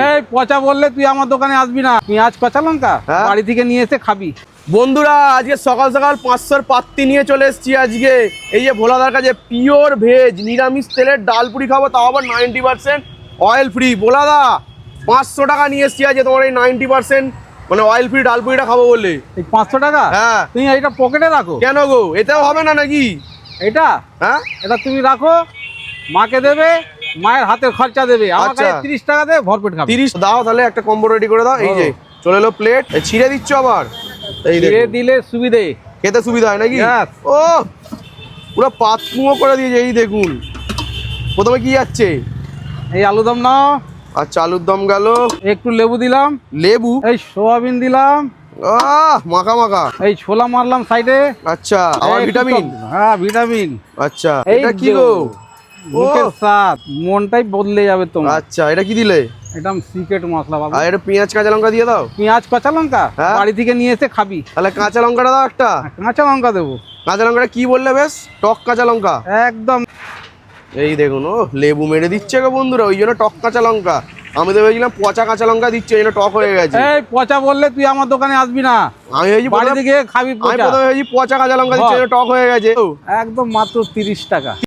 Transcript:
এই পচা বললে তুই আমার দোকানে আসবি না। পেঁয়াজ কাঁচা লঙ্কা বাড়ি থেকে নিয়ে এসে খাবি। বন্ধুরা আজকে সকাল সকাল 500 পাত্তি নিয়ে চলে এসেছি। আজকে এই যে ভোলাদার কাছে পিওর ভেজ নিরামিষ তেলের ডালপুরি খাবো, তাও আবার 90% অয়েল ফ্রি। ভোলাদা 500 টাকা নিয়ে এসেছি আজকে তোমার এই 90% মানে অয়েল ফ্রি ডালপুরিটা খাবো বলে। এই 500 টাকা হ্যাঁ তুমি এটা পকেটে রাখো। কেন গো, এটাও হবে না নাকি? এটা হ্যাঁ এটা তুমি রাখো, মাকে দেবে, মায়ের হাতের খরচা দেবে। আমার আচ্ছা। কাছে 30 টাকা দেবে, ভরপেট খাবে। 30 দাও তাহলে, একটা কম্বো রেডি করে দাও। এই যে চলে এলো প্লেট, ছিঁড়ে দিচ্ছ আবার। এই দিয়ে দেখো দিলে সুবিধে, খেতে সুবিধা হয় নাকি? Yes. ও পুরো পাতকুঁয়ো করে দিয়েছে। এই দেখুন প্রথমে কি যাচ্ছে? এই আলুদম নাও, আচ্ছা আলুর দম গেল, একটু লেবু দিলাম, লেবু, এই সোয়াবিন দিলাম, মাখা মাখা, এই ছোলা মারলাম সাইডে। আচ্ছা আবার এই ভিটামিন। একটু হ্যাঁ ভিটামিন। আচ্ছা এই এটা কি যে, গো? মুখের স্বাদ মনটাই বদলে যাবে তোমার। আচ্ছা এটা কি দিলে? এটা সিক্রেট মশলা বাবা। আর এটা পেঁয়াজ কাঁচা লঙ্কা দিয়ে দাও। পেঁয়াজ কাঁচা লঙ্কা হ্যাঁ। বাড়ি থেকে নিয়ে এসে খাবি। তাহলে কাঁচা লঙ্কাটা দাও একটা। কাঁচা লঙ্কা দেবো কাঁচা লঙ্কাটা কি বললে? বেশ টক কাঁচা লঙ্কা। একদম। এই দেখুন ও লেবু মেরে দিচ্ছে গো বন্ধুরা, ওই জন্য টক কাঁচা লঙ্কা। আমি তো ভেবেছিলাম পচা কাঁচা লঙ্কা দিচ্ছে, এই জন্য টক হয়ে গেছে। এই পচা বললে তুই আমার দোকানে আসবি না। আমি ভেবেছি বাড়ি থেকে খাবি আমি পচা। প্রথমে ভেবেছি পচা কাঁচা লঙ্কা দিচ্ছে, এই জন্য টক হয়ে গেছে। একদম মাত্র 30 টাকা।